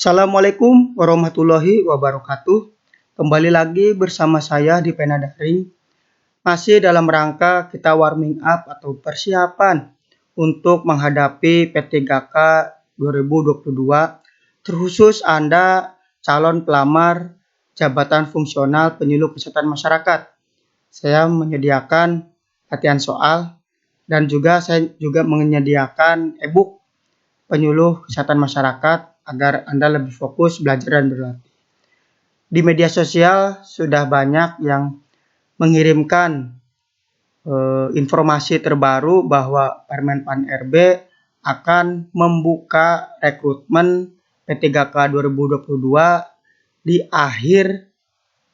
Assalamualaikum warahmatullahi wabarakatuh. Kembali lagi bersama saya di Pena Daring. Masih dalam rangka kita warming up atau persiapan untuk menghadapi P3K 2022, terkhusus Anda calon pelamar jabatan fungsional penyuluh kesehatan masyarakat. Saya menyediakan latihan soal dan saya juga menyediakan e-book penyuluh kesehatan masyarakat agar Anda lebih fokus belajar dan berlatih. Di media sosial sudah banyak yang mengirimkan informasi terbaru bahwa Permenpan RB akan membuka rekrutmen P3K 2022 di akhir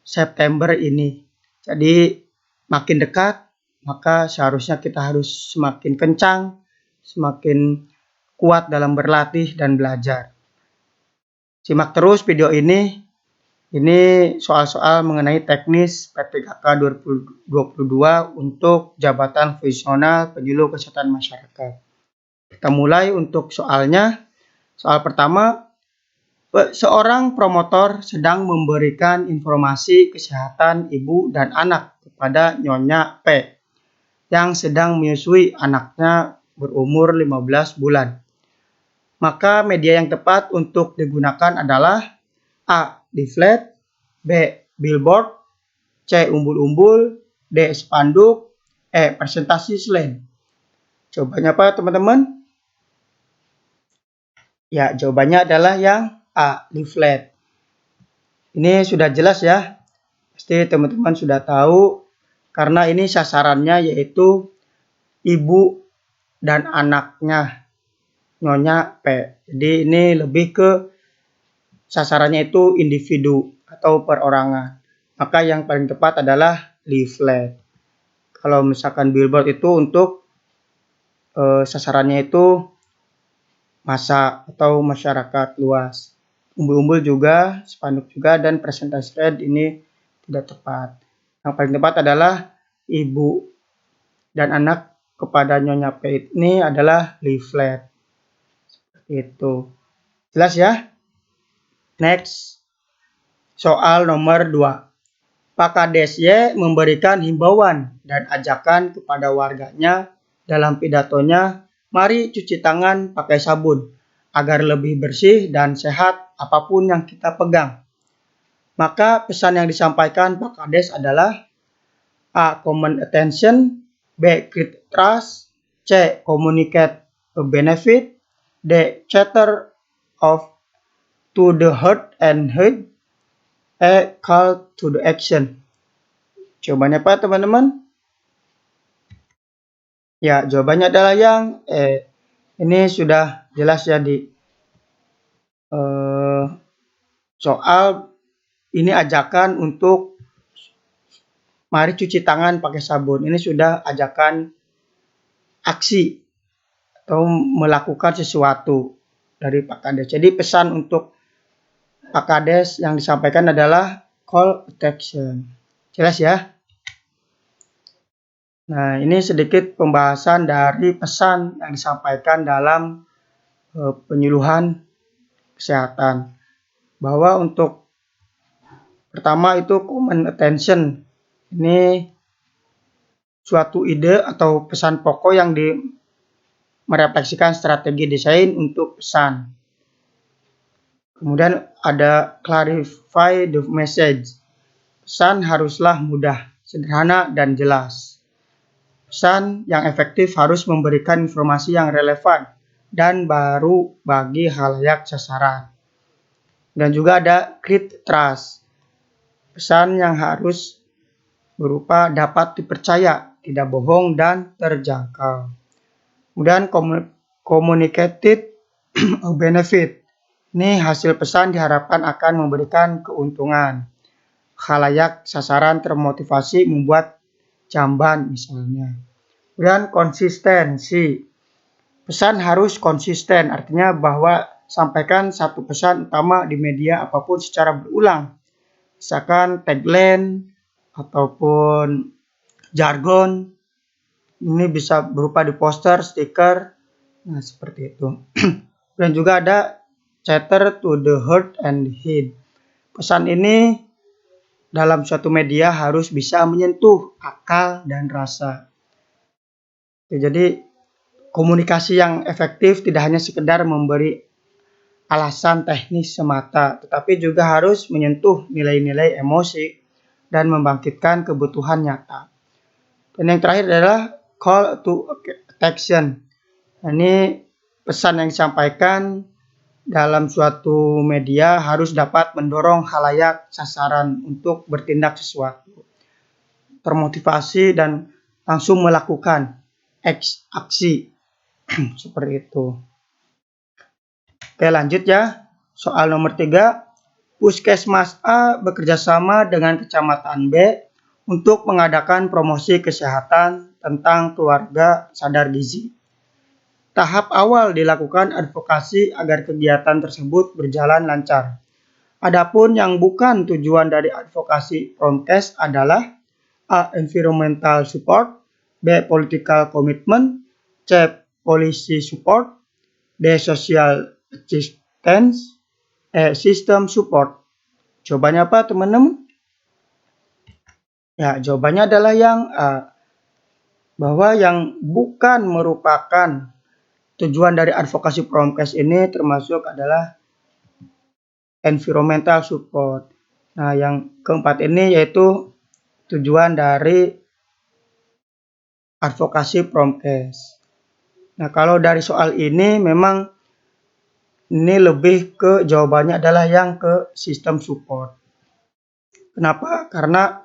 September ini. Jadi makin dekat, maka seharusnya kita harus semakin kencang, semakin kuat dalam berlatih dan belajar. Simak terus video ini. Ini soal-soal mengenai teknis P3K 2022 untuk jabatan fungsional penyuluh kesehatan masyarakat. Kita mulai untuk soalnya. Soal pertama, seorang promotor sedang memberikan informasi kesehatan ibu dan anak kepada Nyonya P yang sedang menyusui anaknya berumur 15 bulan. Maka media yang tepat untuk digunakan adalah A. Leaflet, B. Billboard, C. Umbul-umbul, D. Spanduk, E. Presentasi slide. Jawabannya apa teman-teman? Ya, jawabannya adalah yang A. Leaflet. Ini sudah jelas ya. Pasti teman-teman sudah tahu karena ini sasarannya yaitu ibu dan anaknya Nyonya P. Jadi ini lebih ke sasarannya itu individu atau perorangan. Maka yang paling tepat adalah leaflet. Kalau misalkan billboard itu untuk sasarannya itu massa atau masyarakat luas. Umbul-umbul juga, spanduk juga, dan presentasi slide ini tidak tepat. Yang paling tepat adalah ibu dan anak kepada Nyonya P ini adalah leaflet. Itu jelas ya. Next, soal nomor 2. Pak Kades Y memberikan himbauan dan ajakan kepada warganya dalam pidatonya, mari cuci tangan pakai sabun agar lebih bersih dan sehat apapun yang kita pegang. Maka pesan yang disampaikan Pak Kades adalah A. Common attention, B. Create trust, C. Communicate a benefit, D. Chatter of to the heart and head, E. Call to the action. Jawabannya apa teman-teman? Ya, jawabannya adalah yang E. Ini sudah jelas ya di soal ini ajakan untuk mari cuci tangan pakai sabun. Ini sudah ajakan aksi atau melakukan sesuatu dari Pak Kades. Jadi pesan untuk Pak Kades yang disampaikan adalah call attention. Jelas ya? Nah, ini sedikit pembahasan dari pesan yang disampaikan dalam penyuluhan kesehatan. Bahwa untuk pertama itu common attention. Ini suatu ide atau pesan pokok yang merefleksikan strategi desain untuk pesan. Kemudian ada clarify the message. Pesan haruslah mudah, sederhana, dan jelas. Pesan yang efektif harus memberikan informasi yang relevan dan baru bagi khalayak sasaran. Dan juga ada create trust. Pesan yang harus berupa dapat dipercaya, tidak bohong, dan terjangkau. Kemudian communicated benefit. Ini hasil pesan diharapkan akan memberikan keuntungan. Khalayak sasaran termotivasi membuat jamban misalnya. Kemudian konsistensi. Pesan harus konsisten, artinya bahwa sampaikan satu pesan utama di media apapun secara berulang. Misalkan tagline ataupun jargon. Ini bisa berupa di poster, stiker. Nah, seperti itu. Dan juga ada chatter to the heart and head. Pesan ini dalam suatu media harus bisa menyentuh akal dan rasa. Jadi komunikasi yang efektif tidak hanya sekedar memberi alasan teknis semata, tetapi juga harus menyentuh nilai-nilai emosi dan membangkitkan kebutuhan nyata. Dan yang terakhir adalah call to action. Ini pesan yang disampaikan dalam suatu media harus dapat mendorong khalayak sasaran untuk bertindak sesuatu, termotivasi dan langsung melakukan aksi seperti itu. Oke, lanjut ya. Soal nomor 3. Puskesmas A bekerjasama dengan Kecamatan B untuk mengadakan promosi kesehatan tentang keluarga sadar gizi. Tahap awal dilakukan advokasi agar kegiatan tersebut berjalan lancar. Adapun yang bukan tujuan dari advokasi Promkes adalah A. Environmental support, B. Political commitment, C. Policy support, D. Social assistance, E. System support. Jawabannya apa teman-teman? Ya, jawabannya adalah yang A. Bahwa yang bukan merupakan tujuan dari advokasi Promkes ini termasuk adalah environmental support. Nah, yang keempat ini yaitu tujuan dari advokasi Promkes. Nah, kalau dari soal ini memang ini lebih ke jawabannya adalah yang ke sistem support. Kenapa? Karena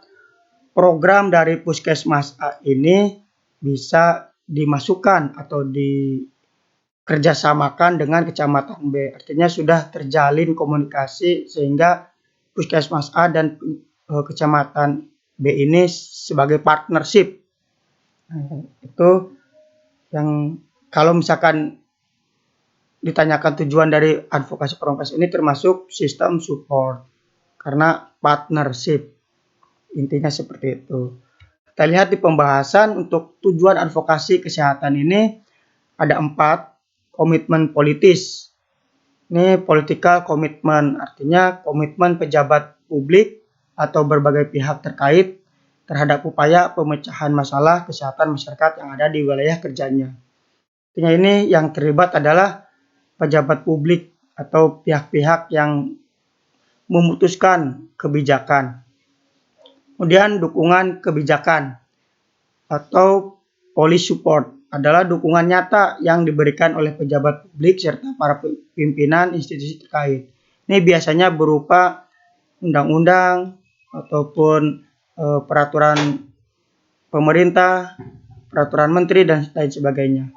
program dari Puskesmas A ini bisa dimasukkan atau dikerjasamakan dengan Kecamatan B. Artinya sudah terjalin komunikasi sehingga Puskesmas A dan Kecamatan B ini sebagai partnership. Itu yang kalau misalkan ditanyakan tujuan dari advokasi Promkes ini termasuk sistem support karena partnership, intinya seperti itu. Kita lihat di pembahasan untuk tujuan advokasi kesehatan ini ada 4. Komitmen politis, ini political commitment, artinya komitmen pejabat publik atau berbagai pihak terkait terhadap upaya pemecahan masalah kesehatan masyarakat yang ada di wilayah kerjanya. Artinya ini yang terlibat adalah pejabat publik atau pihak-pihak yang memutuskan kebijakan. Kemudian dukungan kebijakan atau policy support adalah dukungan nyata yang diberikan oleh pejabat publik serta para pimpinan institusi terkait. Ini biasanya berupa undang-undang ataupun peraturan pemerintah, peraturan menteri dan lain sebagainya.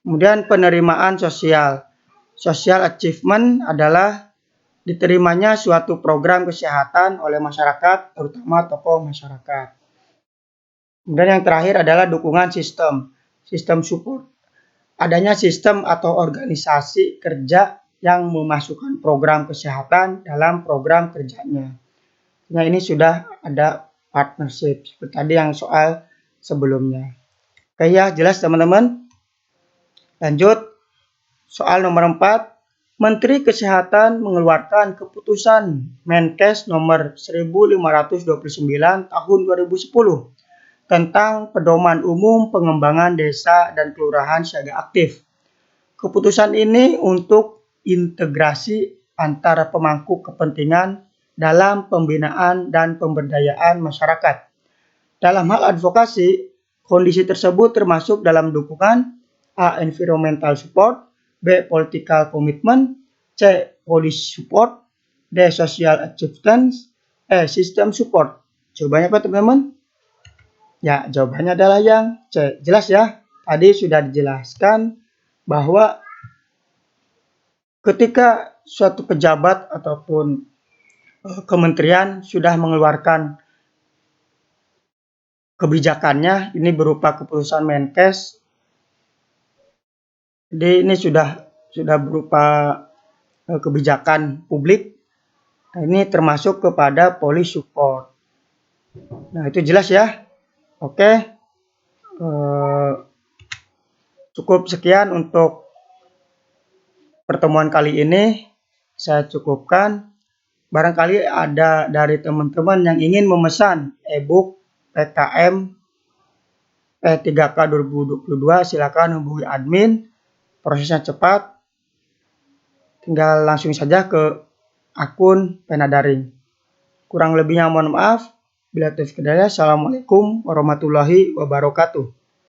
Kemudian penerimaan sosial. Social achievement adalah diterimanya suatu program kesehatan oleh masyarakat, terutama tokoh masyarakat. Kemudian yang terakhir adalah dukungan sistem support. Adanya sistem atau organisasi kerja yang memasukkan program kesehatan dalam program kerjanya. Nah, ini sudah ada partnership seperti tadi yang soal sebelumnya. Oke ya, jelas teman-teman? Lanjut. Soal nomor 4, Menteri Kesehatan mengeluarkan keputusan Menkes nomor 1529 tahun 2010 tentang pedoman umum pengembangan desa dan kelurahan siaga aktif. Keputusan ini untuk integrasi antara pemangku kepentingan dalam pembinaan dan pemberdayaan masyarakat. Dalam hal advokasi, kondisi tersebut termasuk dalam dukungan A. Environmental support, B. Political commitment, C. Policy support, D. Social acceptance, E. System support. Jawabannya apa teman-teman? Ya, jawabannya adalah yang C. Jelas ya? Tadi sudah dijelaskan bahwa ketika suatu pejabat ataupun kementerian sudah mengeluarkan kebijakannya, ini berupa keputusan Menkes. Jadi ini sudah berupa kebijakan publik. Nah, ini termasuk kepada policy support. Nah, itu jelas ya. Oke. Cukup sekian untuk pertemuan kali ini. saya cukupkan. Barangkali ada dari teman-teman yang ingin memesan e-book PKM P3K 2022, silakan hubungi admin. Prosesnya cepat, tinggal langsung saja ke akun Pena Daring. Kurang lebihnya mohon maaf. Bila taufiq hidayah. Assalamualaikum warahmatullahi wabarakatuh.